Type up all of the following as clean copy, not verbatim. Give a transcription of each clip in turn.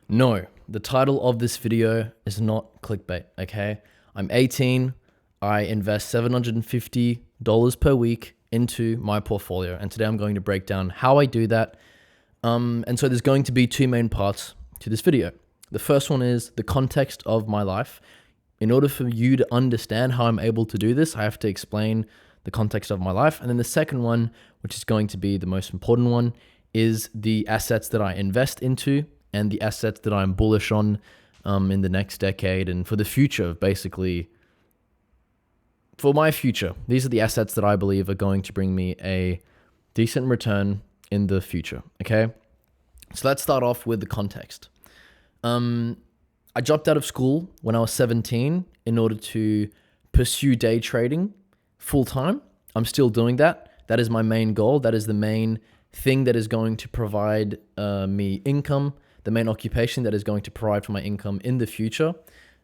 No, the title of this video is not clickbait, okay? I'm 18. I invest $750 per week into my portfolio. And today I'm going to break down how I do that. And so there's going to be two main parts to this video. The first one is the context of my life. In order for you to understand how I'm able to do this, I have to explain the context of my life. And then the second one, which is going to be the most important one, is the assets that I invest into and the assets that I'm bullish on in the next decade and for the future, basically. For my future, these are the assets that I believe are going to bring me a decent return in the future, okay? So let's start off with the context. I dropped out of school when I was 17 in order to pursue day trading full time. I'm still doing that. That is my main goal. That is the main thing that is going to provide me income, the main occupation that is going to provide for my income in the future.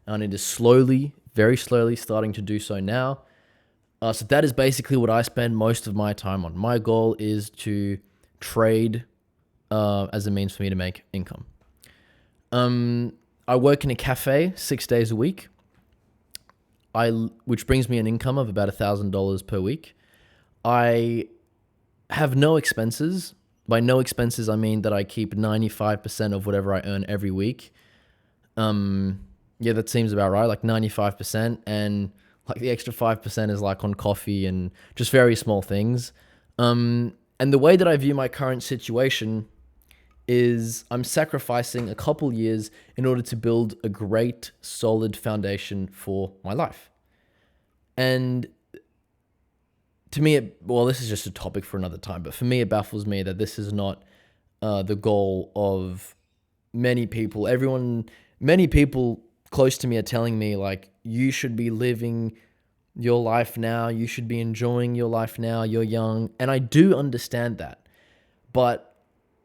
And it is slowly, very slowly starting to do so now. So that is basically what I spend most of my time on. My goal is to trade as a means for me to make income. I work in a cafe 6 days a week, which brings me an income of about $1,000 per week. I have no expenses. By no expenses, I mean that I keep 95% of whatever I earn every week. Yeah, that seems about right, like 95%. And like the extra 5% is like on coffee and just very small things. And the way that I view my current situation is I'm sacrificing a couple years in order to build a great, solid foundation for my life. And to me, this is just a topic for another time, but for me, it baffles me that this is not the goal of many people. Many people close to me are telling me, like, you should be living your life now. You should be enjoying your life now. You're young. And I do understand that. But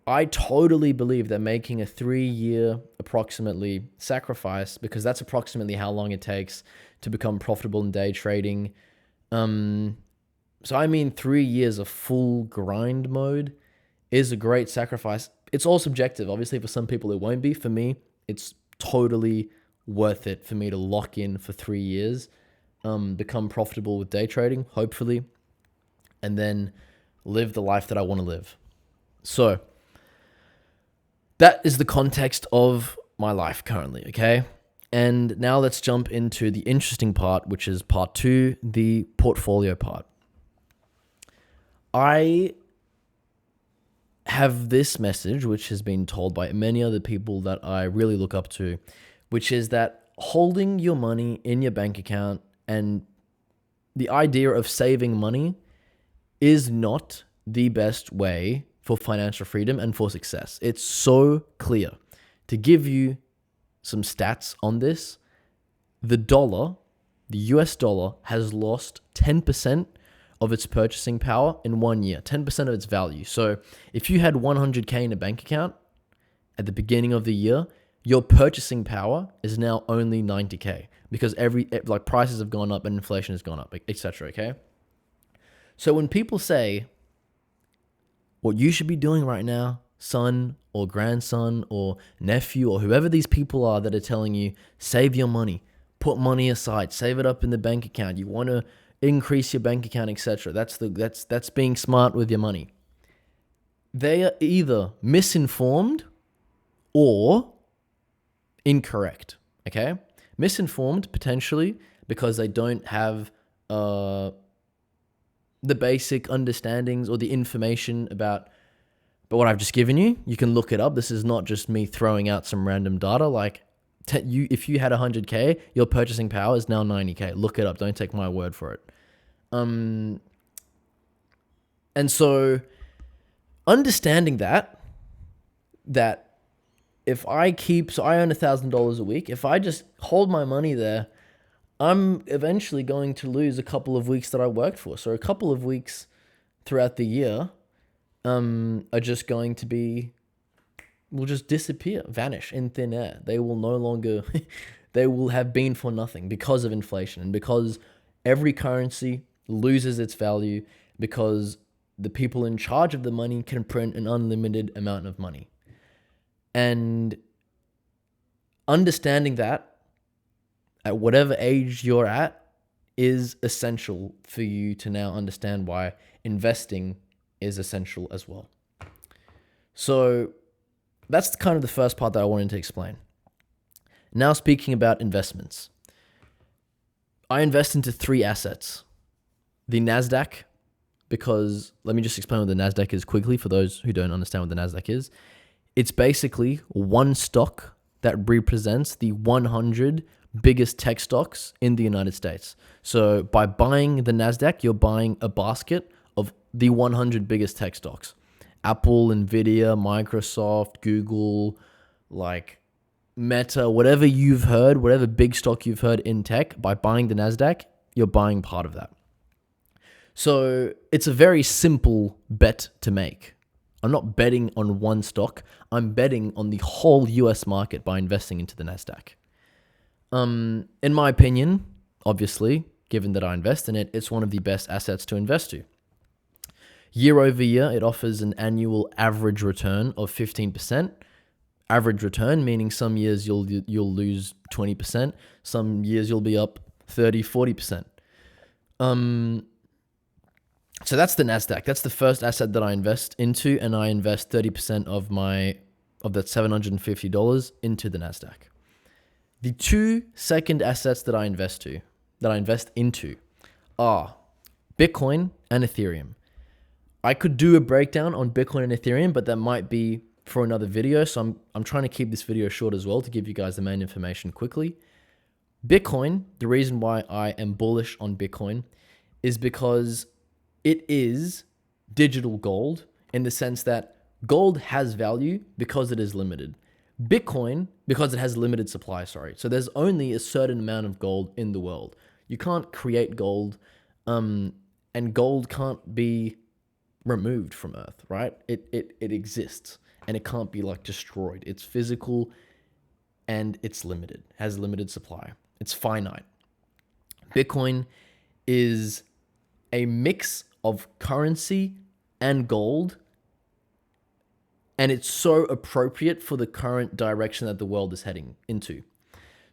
I totally believe that making a 3-year approximately sacrifice, because that's approximately how long it takes to become profitable in day trading. So I mean 3 years of full grind mode is a great sacrifice. It's all subjective. Obviously, for some people it won't be. For me, it's totally worth it for me to lock in for 3 years, become profitable with day trading, hopefully, and then live the life that I want to live. So that is the context of my life currently, okay? And now let's jump into the interesting part, which is part 2, the portfolio part. I have this message, which has been told by many other people that I really look up to, which is that holding your money in your bank account and the idea of saving money is not the best way for financial freedom and for success. It's so clear. To give you some stats on this, the US dollar has lost 10% of its purchasing power in 1 year, 10% of its value. So if you had 100K in a bank account at the beginning of the year, your purchasing power is now only 90K because prices have gone up and inflation has gone up, etc. Okay. So when people say, what you should be doing right now, son or grandson or nephew or whoever these people are that are telling you, save your money, put money aside, save it up in the bank account. You want to increase your bank account, etc. That's being smart with your money. They are either misinformed or incorrect. Okay, misinformed potentially because they don't have the basic understandings or the information about what I've just given you. You can look it up. This is not just me throwing out some random data. Like, if you had 100K, your purchasing power is now 90K. Look it up. Don't take my word for it. And so understanding that if I earn $1,000 a week, if I just hold my money there, I'm eventually going to lose a couple of weeks that I worked for. So a couple of weeks throughout the year are just going to will just disappear, vanish in thin air. They will no longer, they will have been for nothing because of inflation and because every currency loses its value because the people in charge of the money can print an unlimited amount of money. And Understanding that at whatever age you're at is essential for you to now understand why investing is essential as well. So that's kind of the first part that I wanted to explain. Now, speaking about investments, I invest into 3 assets. The NASDAQ, because let me just explain what the NASDAQ is quickly for those who don't understand what the NASDAQ is. It's basically one stock that represents the 100 biggest tech stocks in the United States. So by buying the NASDAQ, you're buying a basket of the 100 biggest tech stocks. Apple, Nvidia, Microsoft, Google, like Meta, whatever you've heard, whatever big stock you've heard in tech, by buying the NASDAQ, you're buying part of that. So it's a very simple bet to make. I'm not betting on one stock. I'm betting on the whole US market by investing into the NASDAQ. In my opinion, obviously, given that I invest in it, it's one of the best assets to invest to. Year over year, it offers an annual average return of 15%. Average return, meaning some years you'll lose 20%, some years you'll be up 30, 40%. So that's the NASDAQ. That's the first asset that I invest into, and I invest 30% of that $750 into the NASDAQ. The 2 second assets that I invest into are Bitcoin and Ethereum. I could do a breakdown on Bitcoin and Ethereum, but that might be for another video. So I'm trying to keep this video short as well to give you guys the main information quickly. Bitcoin, the reason why I am bullish on Bitcoin is because it is digital gold, in the sense that gold has value because it is limited. Bitcoin, because it has limited supply, So there's only a certain amount of gold in the world. You can't create gold, and gold can't be removed from Earth, right? It exists, and it can't be like destroyed. It's physical, and it's limited, has limited supply. It's finite. Bitcoin is a mix of currency and gold, and it's so appropriate for the current direction that the world is heading into.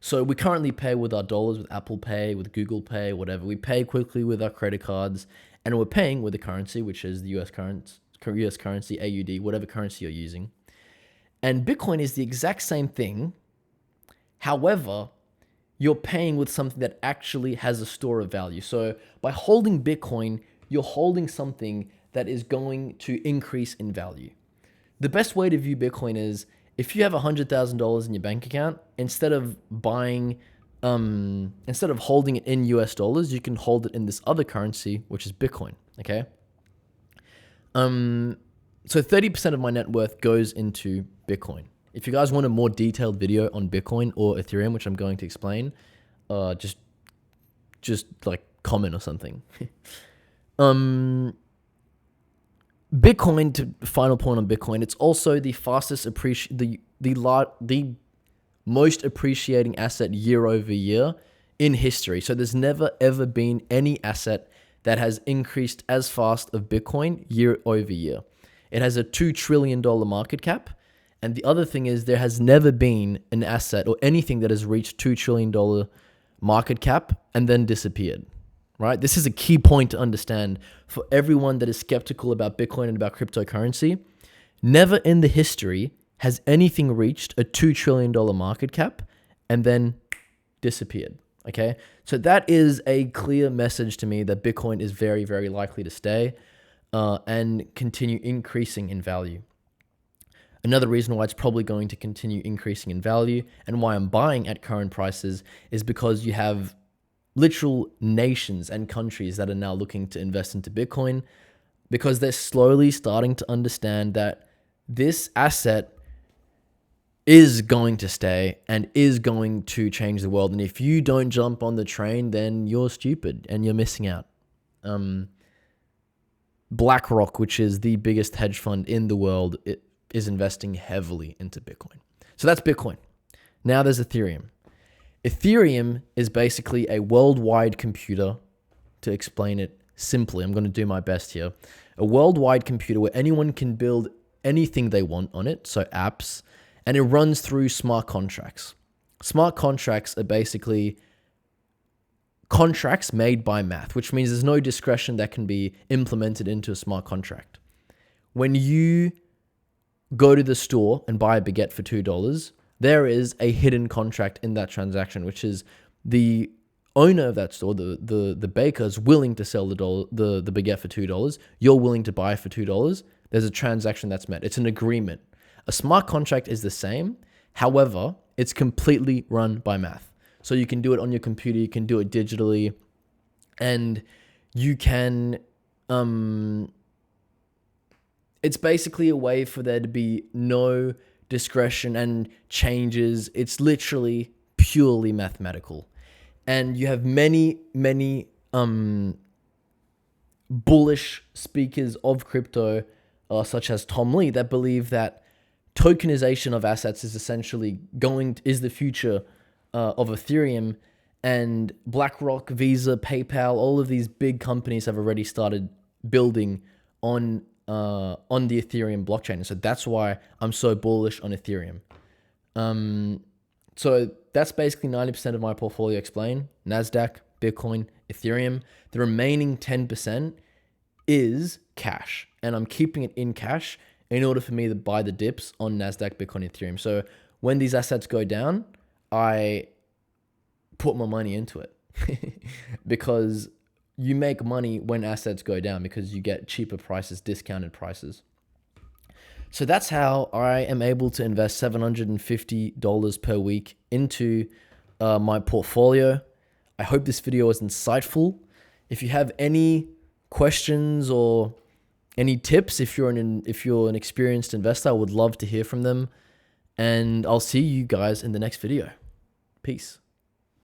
So we currently pay with our dollars, with Apple Pay, with Google Pay, whatever. We pay quickly with our credit cards, and we're paying with the currency, which is the US currency, AUD, whatever currency you're using. And Bitcoin is the exact same thing. However, you're paying with something that actually has a store of value. So by holding Bitcoin, you're holding something that is going to increase in value. The best way to view Bitcoin is, if you have $100,000 in your bank account, instead of holding it in US dollars, you can hold it in this other currency, which is Bitcoin. Okay. So 30% of my net worth goes into Bitcoin. If you guys want a more detailed video on Bitcoin or Ethereum, which I'm going to explain, just like comment or something. Bitcoin, to final point on Bitcoin, it's also the fastest the most appreciating asset year over year in history. So there's never ever been any asset that has increased as fast of Bitcoin year over year. It has a $2 trillion market cap. And the other thing is, there has never been an asset or anything that has reached $2 trillion market cap and then disappeared, right? This is a key point to understand for everyone that is skeptical about Bitcoin and about cryptocurrency. Never in the history has anything reached a $2 trillion market cap and then disappeared, okay? So that is a clear message to me that Bitcoin is very, very likely to stay and continue increasing in value. Another reason why it's probably going to continue increasing in value and why I'm buying at current prices is because you have literal nations and countries that are now looking to invest into Bitcoin, because they're slowly starting to understand that this asset is going to stay and is going to change the world. And if you don't jump on the train, then you're stupid and you're missing out. BlackRock, which is the biggest hedge fund in the world, it is investing heavily into Bitcoin. So that's Bitcoin. Now there's Ethereum. Ethereum is basically a worldwide computer. To explain it simply, I'm going to do my best here. A worldwide computer where anyone can build anything they want on it, so apps, and it runs through smart contracts. Smart contracts are basically contracts made by math, which means there's no discretion that can be implemented into a smart contract. When you go to the store and buy a baguette for $2, there is a hidden contract in that transaction, which is the owner of that store, the baker, is willing to sell the baguette for $2. You're willing to buy it for $2. There's a transaction that's met. It's an agreement. A smart contract is the same. However, it's completely run by math. So you can do it on your computer, you can do it digitally, and you can, it's basically a way for there to be no discretion and changes. It's literally purely mathematical. And you have many, many bullish speakers of crypto, such as Tom Lee, that believe that tokenization of assets is essentially is the future of Ethereum. And BlackRock, Visa, PayPal, all of these big companies have already started building on the Ethereum blockchain. And so that's why I'm so bullish on Ethereum. So that's basically 90% of my portfolio explained. NASDAQ, Bitcoin, Ethereum. The remaining 10% is cash. And I'm keeping it in cash in order for me to buy the dips on NASDAQ, Bitcoin, Ethereum. So when these assets go down, I put my money into it because you make money when assets go down because you get cheaper prices, discounted prices. So that's how I am able to invest $750 per week into my portfolio. I hope this video was insightful. If you have any questions or any tips, if you're an experienced investor, I would love to hear from them. And I'll see you guys in the next video. Peace.